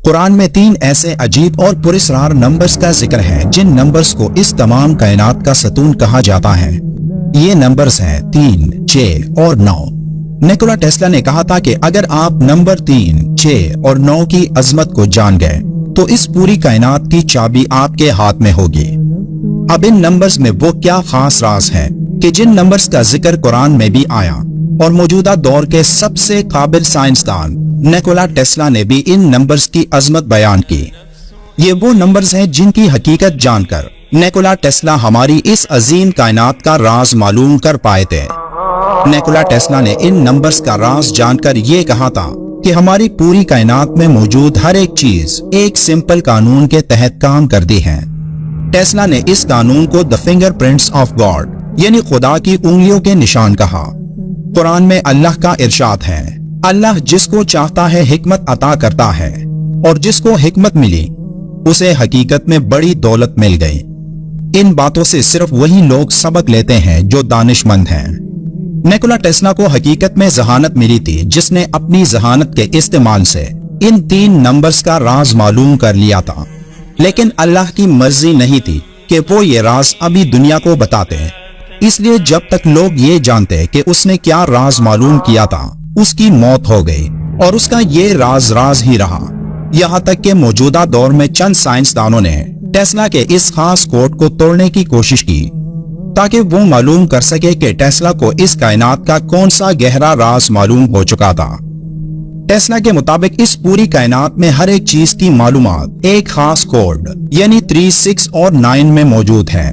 कुरान में 3 ऐसे अजीब और पुरस्कार नंबर्स का जिक्र है जिन नंबर्स को इस तमाम कायनात का सतून कहा जाता है। ये नंबर्स हैं 3, 6 और 9। निकोला टेस्ला ने कहा था कि अगर आप नंबर 3, 6 और 9 की अजमत को जान गए तो इस पूरी कायनात की चाबी आपके हाथ में होगी। अब इन नंबर्स में वो क्या खास राज है कि जिन नंबर्स का जिक्र कुरान में भी आया और मौजूदा दौर के सबसे काबिल साइंसदान निकोला टेस्ला ने भी इन नंबर्स की अजमत बयान की। ये वो नंबर्स हैं जिनकी हकीकत जानकर निकोला टेस्ला हमारी इस अजीम कायनात का राज मालूम कर पाए थे। निकोला टेस्ला ने इन नंबर्स का राज जानकर ये कहा था कि हमारी पूरी कायनात में मौजूद हर एक चीज एक सिंपल कानून के तहत काम करती है। टेस्ला ने इस कानून को द फिंगरप्रिंट्स ऑफ गॉड यानी खुदा की उंगलियों के निशान कहा। कुरान में अल्लाह का इरशाद है, अल्लाह जिसको चाहता है हिकमत अता करता है और जिसको हिकमत मिली उसे हकीकत में बड़ी दौलत मिल गई। इन बातों से सिर्फ वही लोग सबक लेते हैं जो दानिशमंद हैं। निकोला टेस्ला को हकीकत में जहानत मिली थी जिसने अपनी जहानत के इस्तेमाल से इन 3 नंबर्स का राज मालूम कर लिया था, लेकिन अल्लाह की मर्जी नहीं थी कि वो ये राज अभी दुनिया को बताते। इसलिए जब तक लोग ये जानते कि उसने क्या राज मालूम किया था उसकी मौत हो गई और उसका ये राज ही रहा। यहाँ तक कि मौजूदा दौर में चंद साइंसदानों ने टेस्ला के इस खास कोड को तोड़ने की कोशिश की ताकि वो मालूम कर सके कि टेस्ला को इस कायनात का कौन सा गहरा राज मालूम हो चुका था। टेस्ला के मुताबिक इस पूरी कायनात में हर एक चीज की मालूमात एक खास कोड यानी 3, 6 और 9 में मौजूद है।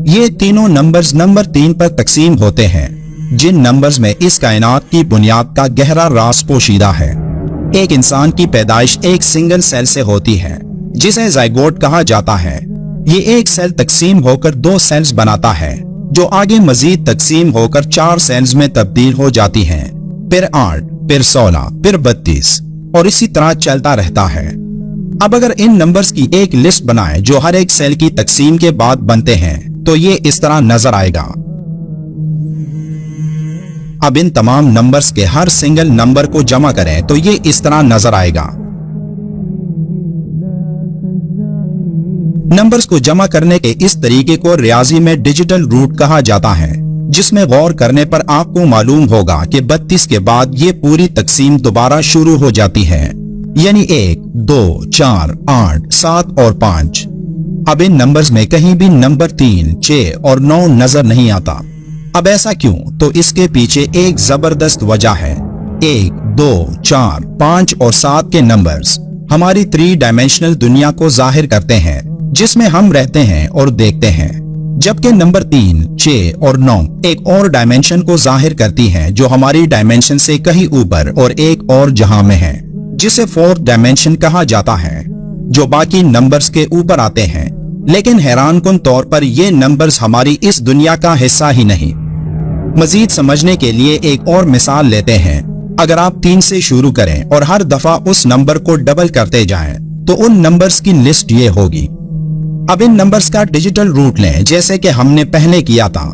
ये तीनों नंबर्स नंबर 3 पर तकसीम होते हैं, जिन नंबर्स में इस कायनात की बुनियाद का गहरा राज पोशीदा है। एक इंसान की पैदाइश एक सिंगल सेल से होती है जिसे ज़ायगोट कहा जाता है। ये एक सेल तकसीम होकर 2 सेल्स बनाता है जो आगे मजीद तकसीम होकर 4 सेल्स में तब्दील हो जाती हैं, फिर 8, फिर 16, फिर 32 और इसी तरह चलता रहता है। अब अगर इन नंबर्स की एक लिस्ट बनाए जो हर एक सेल की तकसीम के बाद बनते हैं तो ये इस तरह नजर आएगा। अब इन तमाम नंबर्स के हर सिंगल नंबर को जमा करें तो ये इस तरह नजर आएगा। नंबर्स को जमा करने के इस तरीके को रियाजी में डिजिटल रूट कहा जाता है, जिसमें गौर करने पर आपको मालूम होगा कि 32 के बाद ये पूरी तकसीम दोबारा शुरू हो जाती है, यानी 1, 2, 4, 8, 7 और 5। अब इन नंबर्स में कहीं भी नंबर 3, 6 और 9 नजर नहीं आता। अब ऐसा क्यों? तो इसके पीछे एक जबरदस्त वजह है। 1, 2, 4, 5 और 7 के नंबर्स हमारी 3 डायमेंशनल दुनिया को जाहिर करते हैं जिसमें हम रहते हैं और देखते हैं, जबकि नंबर 3, 6 और 9 एक और डायमेंशन को जाहिर करती हैं जो हमारी डायमेंशन से कहीं ऊपर और एक और जहां में है, जिसे 4th डायमेंशन कहा जाता है, जो बाकी नंबर्स के ऊपर आते हैं। लेकिन हैरानकुन तौर पर ये नंबर्स हमारी इस दुनिया का हिस्सा ही नहीं। मजीद समझने के लिए एक और मिसाल लेते हैं। अगर आप 3 से शुरू करें और हर दफा उस नंबर को डबल करते जाएं, तो उन नंबर्स की लिस्ट ये होगी। अब इन नंबर्स का डिजिटल रूट लें जैसे कि हमने पहले किया था,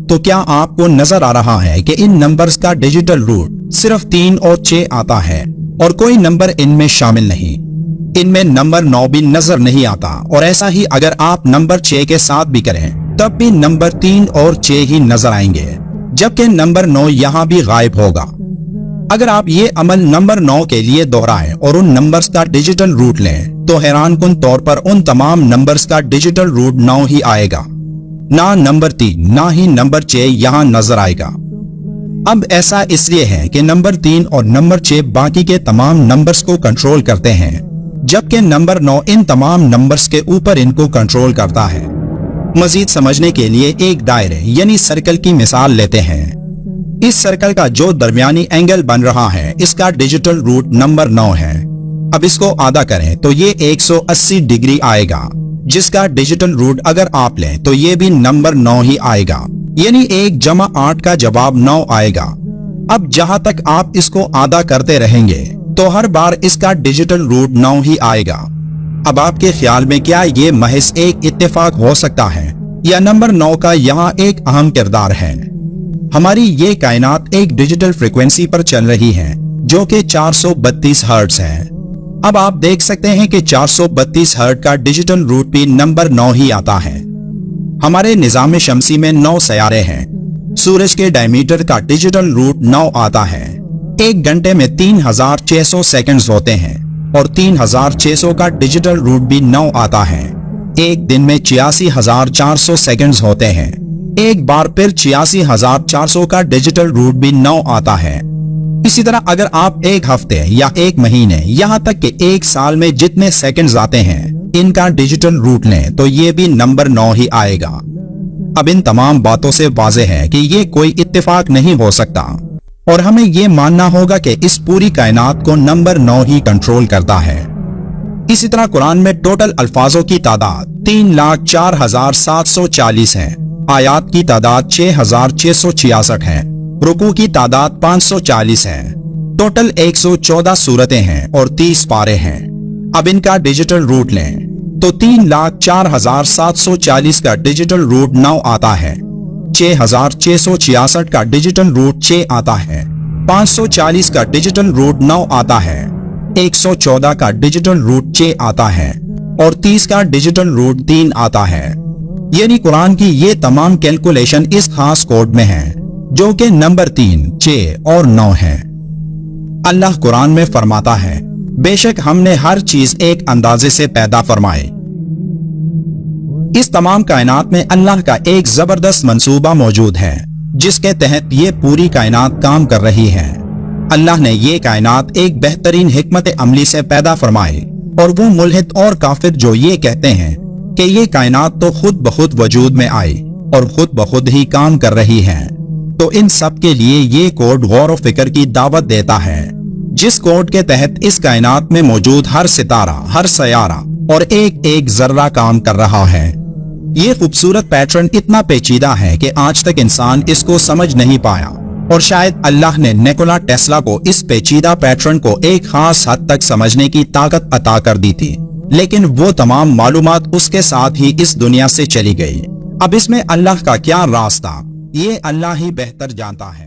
तो क्या आपको नजर आ रहा है कि इन नंबर्स का डिजिटल रूट सिर्फ 3 और 6 आता है और कोई नंबर इनमें शामिल नहीं। इनमें नंबर 9 भी नजर नहीं आता, और ऐसा ही अगर आप नंबर 6 के साथ भी करें तब भी नंबर 3 और 6 ही नजर आएंगे, जबकि नंबर 9 यहाँ भी गायब होगा। अगर आप ये अमल नंबर 9 के लिए दोहराएं और उन नंबर्स का डिजिटल रूट लें तो हैरानकुन तौर पर उन तमाम नंबर्स का डिजिटल रूट 9 ही आएगा। ना नंबर 3 ना ही नंबर 6 यहाँ नजर आएगा। अब ऐसा इसलिए है कि नंबर 3 और नंबर 6 बाकी के तमाम नंबर्स को कंट्रोल करते हैं, जबकि नंबर 9 इन तमाम नंबर्स के ऊपर इनको कंट्रोल करता है। मजीद समझने के लिए एक दायरे यानी सर्कल की मिसाल लेते हैं। इस सर्कल का जो दरमियानी एंगल बन रहा है इसका डिजिटल रूट नंबर 9 है। अब इसको आधा करें तो ये 180 डिग्री आएगा, जिसका डिजिटल रूट अगर आप लें तो ये भी नंबर 9 ही आएगा, यानी 1 जमा 8 का जवाब 9 आएगा। अब जहां तक आप इसको आधा करते रहेंगे तो हर बार इसका डिजिटल रूट 9 ही आएगा। अब आपके ख्याल में क्या ये महज एक इत्तेफाक हो सकता है या नंबर 9 का यहाँ एक अहम किरदार है? हमारी ये कायनात एक डिजिटल फ्रीक्वेंसी पर चल रही है जो कि 432 हर्ट्ज है। अब आप देख सकते हैं कि 432 हर्ट्ज का डिजिटल रूट भी नंबर 9 ही आता है। हमारे निजाम शमसी में 9 सयारे हैं। सूरज के डायमीटर का डिजिटल रूट 9 आता है। एक घंटे में 3600 सेकंड्स होते हैं और 3600 का डिजिटल रूट भी 9 आता है। एक दिन में 86400 सेकंड्स होते हैं। एक बार फिर 86400 का डिजिटल रूट भी 9 आता है। इसी तरह अगर आप एक हफ्ते या एक महीने यहाँ तक कि एक साल में जितने सेकंड्स आते हैं इनका डिजिटल रूट लें तो ये भी नंबर 9 ही आएगा। अब इन तमाम बातों से वाज़ेह है कि ये कोई इत्तेफाक नहीं हो सकता और हमें ये मानना होगा कि इस पूरी कायनात को नंबर 9 ही कंट्रोल करता है। इसी तरह कुरान में टोटल अल्फाजों की तादाद 3,04,740 है। आयात की तादाद 6,666 है। रुकू की तादाद 540 है। टोटल 114 सूरतें हैं और 30 पारे हैं। अब इनका डिजिटल रूट लें तो 3,04,740 का डिजिटल रूट 9 आता है। 6,666 का डिजिटल रूट 6 आता है। 540 का डिजिटल रूट 9 आता है। 114 का डिजिटल रूट 6 आता है और 30 का डिजिटल रूट 3 आता है। यानी कुरान की ये तमाम कैलकुलेशन इस खास कोड में है जो कि नंबर 3, 6 और 9 है। अल्लाह कुरान में फरमाता है, बेशक हमने हर चीज एक अंदाजे से पैदा फरमाए। इस तमाम कायनात में अल्लाह का एक जबरदस्त मंसूबा मौजूद है जिसके तहत ये पूरी कायनात काम कर रही है। अल्लाह ने ये कायनात एक बेहतरीन हिकमत अमली से पैदा फरमाए और वो मुल्हिद और काफिर जो ये कहते हैं कि ये कायनात तो खुद बखुद वजूद में आई और खुद बखुद ही काम कर रही है, तो इन सब के लिए ये कोड गौर व फिक्र की दावत देता है, जिस कोड के तहत इस कायनात में मौजूद हर सितारा, हर सयारा और एक एक जर्रा काम कर रहा है। ये खूबसूरत पैटर्न इतना पेचीदा है कि आज तक इंसान इसको समझ नहीं पाया और शायद अल्लाह ने निकोला टेस्ला को इस पेचीदा पैटर्न को एक खास हद तक समझने की ताकत अता कर दी थी, लेकिन वो तमाम मालूमात उसके साथ ही इस दुनिया से चली गई। अब इसमें अल्लाह का क्या राज था, ये अल्लाह ही बेहतर जानता है।